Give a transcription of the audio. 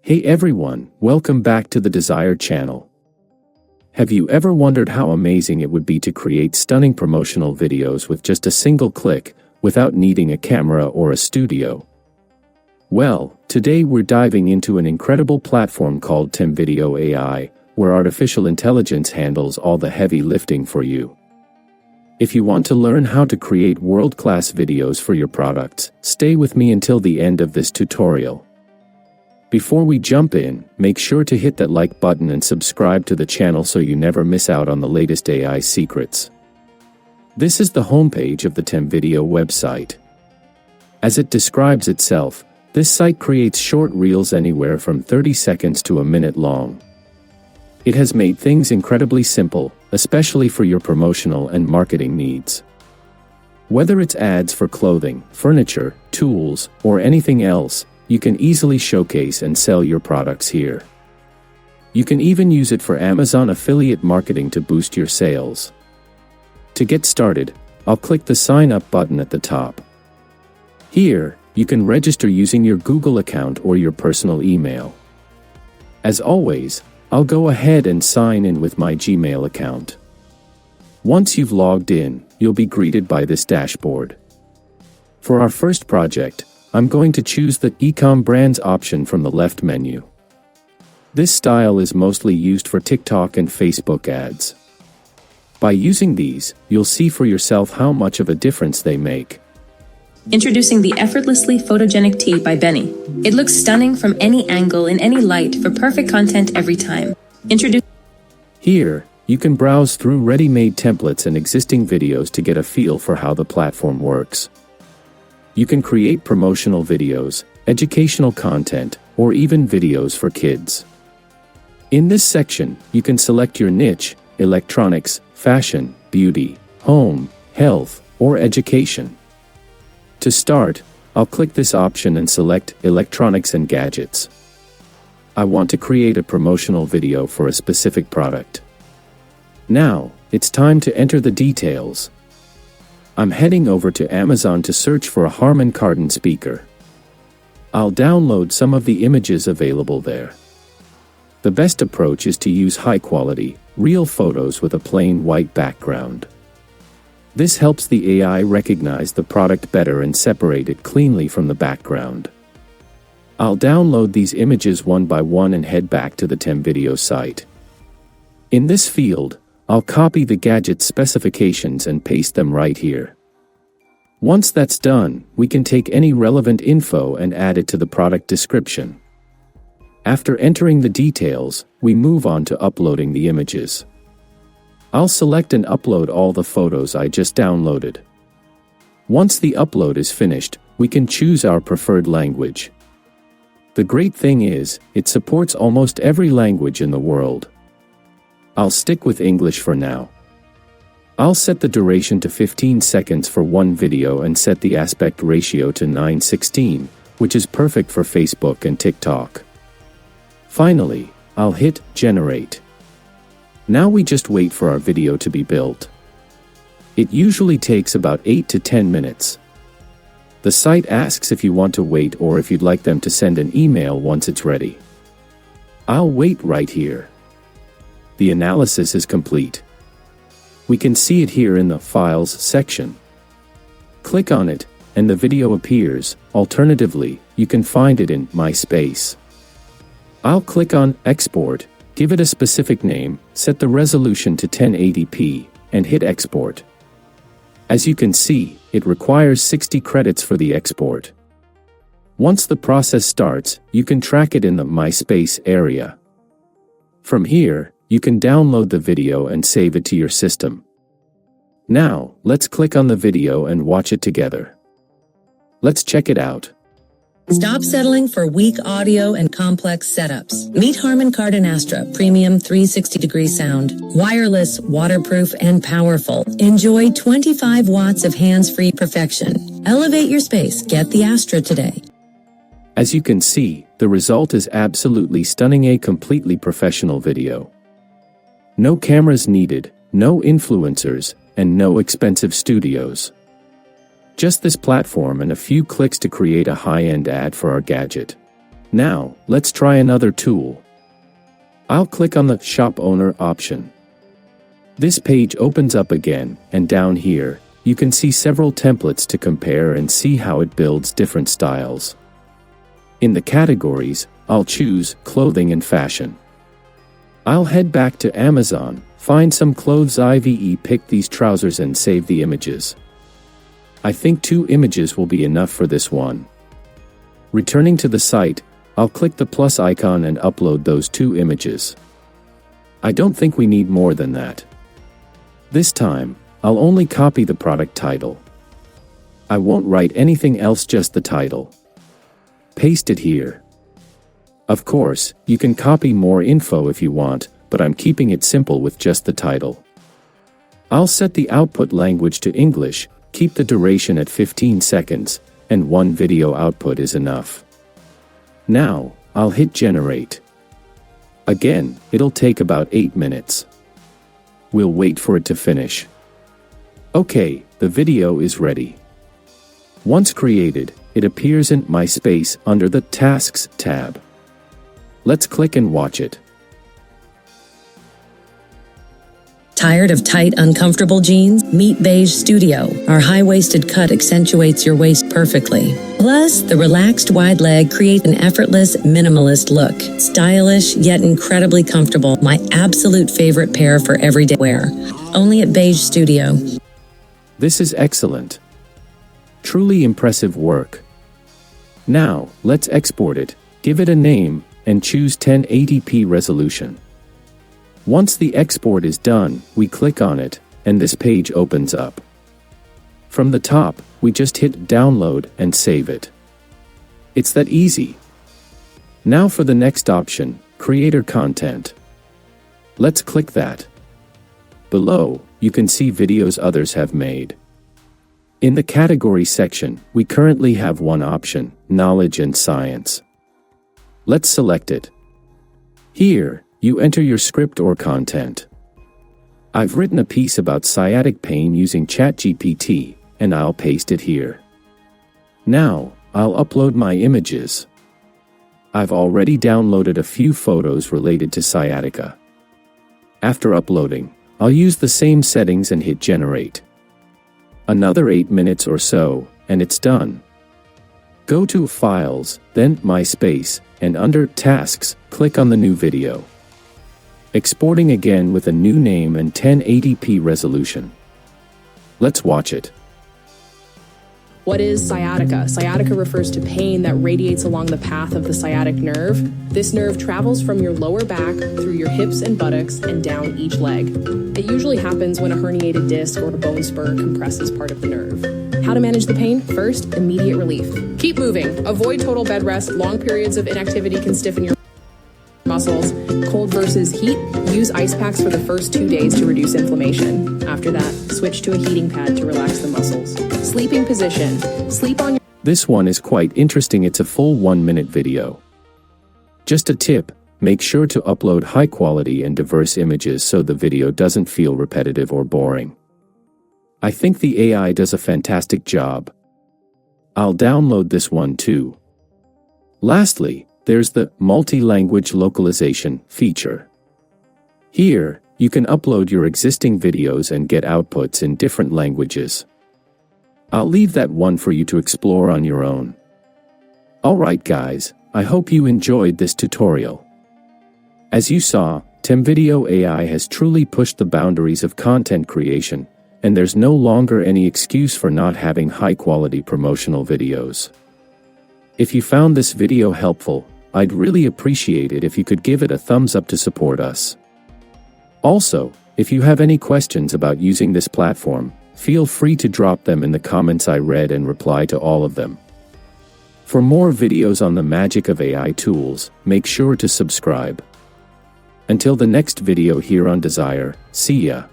Hey everyone, welcome back to the Desired channel. Have you ever wondered how amazing it would be to create stunning promotional videos with just a single click, without needing a camera or a studio? Well, today we're diving into an incredible platform called Temvideo AI, where artificial intelligence handles all the heavy lifting for you. If you want to learn how to create world-class videos for your products, stay with me until the end of this tutorial. Before we jump in, make sure to hit that like button and subscribe to the channel so you never miss out on the latest AI secrets. This is the homepage of the Temvideo website. As it describes itself, this site creates short reels anywhere from 30 seconds to a minute long. It has made things incredibly simple, especially for your promotional and marketing needs. Whether it's ads for clothing, furniture, tools, or anything else, you can easily showcase and sell your products here. You can even use it for Amazon affiliate marketing to boost your sales. To get started, I'll click the Sign Up button at the top. Here, you can register using your Google account or your personal email. As always, I'll go ahead and sign in with my Gmail account. Once you've logged in, you'll be greeted by this dashboard. For our first project, I'm going to choose the e-com brands option from the left menu. This style is mostly used for TikTok and Facebook ads. By using these, you'll see for yourself how much of a difference they make. Introducing the Effortlessly Photogenic Tee by Benny. It looks stunning from any angle in any light for perfect content every time. Here, you can browse through ready-made templates and existing videos to get a feel for how the platform works. You can create promotional videos, educational content, or even videos for kids. In this section, you can select your niche: electronics, fashion, beauty, home, health, or education. To start, I'll click this option and select Electronics and Gadgets. I want to create a promotional video for a specific product. Now, it's time to enter the details. I'm heading over to Amazon to search for a Harman Kardon speaker. I'll download some of the images available there. The best approach is to use high-quality, real photos with a plain white background. This helps the AI recognize the product better and separate it cleanly from the background. I'll download these images one by one and head back to the Temvideo site. In this field, I'll copy the gadget specifications and paste them right here. Once that's done, we can take any relevant info and add it to the product description. After entering the details, we move on to uploading the images. I'll select and upload all the photos I just downloaded. Once the upload is finished, we can choose our preferred language. The great thing is, it supports almost every language in the world. I'll stick with English for now. I'll set the duration to 15 seconds for one video and set the aspect ratio to 9:16, which is perfect for Facebook and TikTok. Finally, I'll hit Generate. Now we just wait for our video to be built. It usually takes about 8 to 10 minutes. The site asks if you want to wait or if you'd like them to send an email once it's ready. I'll wait right here. The analysis is complete. We can see it here in the Files section. Click on it, and the video appears. Alternatively, you can find it in My Space. I'll click on Export, give it a specific name, set the resolution to 1080p, and hit Export. As you can see, it requires 60 credits for the export. Once the process starts, you can track it in the My Space area. From here, you can download the video and save it to your system. Now, let's click on the video and watch it together. Let's check it out. Stop settling for weak audio and complex setups. Meet Harman Kardon Astra Premium 360-degree sound. Wireless, waterproof, and powerful. Enjoy 25 watts of hands-free perfection. Elevate your space. Get the Astra today. As you can see, the result is absolutely stunning, a completely professional video. No cameras needed, no influencers, and no expensive studios. Just this platform and a few clicks to create a high-end ad for our gadget. Now, let's try another tool. I'll click on the Shop Owner option. This page opens up again, and down here, you can see several templates to compare and see how it builds different styles. In the categories, I'll choose Clothing and Fashion. I'll head back to Amazon, find some clothes, pick these trousers and save the images. I think 2 images will be enough for this one. Returning to the site, I'll click the plus icon and upload those 2 images. I don't think we need more than that. This time, I'll only copy the product title. I won't write anything else, just the title. Paste it here. Of course, you can copy more info if you want, but I'm keeping it simple with just the title. I'll set the output language to English, keep the duration at 15 seconds, and 1 video output is enough. Now, I'll hit generate. Again, it'll take about 8 minutes. We'll wait for it to finish. Okay, the video is ready. Once created, it appears in My Space under the Tasks tab. Let's click and watch it. Tired of tight, uncomfortable jeans? Meet Beige Studio. Our high-waisted cut accentuates your waist perfectly. Plus, the relaxed wide leg creates an effortless, minimalist look. Stylish, yet incredibly comfortable. My absolute favorite pair for everyday wear. Only at Beige Studio. This is excellent. Truly impressive work. Now, let's export it, give it a name, and choose 1080p resolution. Once the export is done, we click on it, and this page opens up. From the top, we just hit download and save it. It's that easy. Now for the next option, creator content. Let's click that. Below, you can see videos others have made. In the category section, we currently have one option, knowledge and science. Let's select it. Here, you enter your script or content. I've written a piece about sciatic pain using ChatGPT, and I'll paste it here. Now, I'll upload my images. I've already downloaded a few photos related to sciatica. After uploading, I'll use the same settings and hit generate. Another 8 minutes or so, and it's done. Go to Files, then My Space, and under Tasks, click on the new video. Exporting again with a new name and 1080p resolution. Let's watch it. What is sciatica? Sciatica refers to pain that radiates along the path of the sciatic nerve. This nerve travels from your lower back through your hips and buttocks and down each leg. It usually happens when a herniated disc or a bone spur compresses part of the nerve. How to manage the pain? First, immediate relief. Keep moving. Avoid total bed rest. Long periods of inactivity can stiffen your muscles. Cold versus heat, use ice packs for the first 2 days to reduce inflammation. After that, switch to a heating pad to relax the muscles. Sleeping position. Sleep on your... This one is quite interesting. It's a full 1-minute video. Just a tip, make sure to upload high quality and diverse images so the video doesn't feel repetitive or boring. I think the AI does a fantastic job. I'll download this one too. Lastly, there's the multi-language localization feature. Here, you can upload your existing videos and get outputs in different languages. I'll leave that one for you to explore on your own. Alright guys, I hope you enjoyed this tutorial. As you saw, Temvideo AI has truly pushed the boundaries of content creation, and there's no longer any excuse for not having high-quality promotional videos. If you found this video helpful, I'd really appreciate it if you could give it a thumbs up to support us. Also, if you have any questions about using this platform, feel free to drop them in the comments. I read and reply to all of them. For more videos on the magic of AI tools, make sure to subscribe. Until the next video here on Desire, see ya.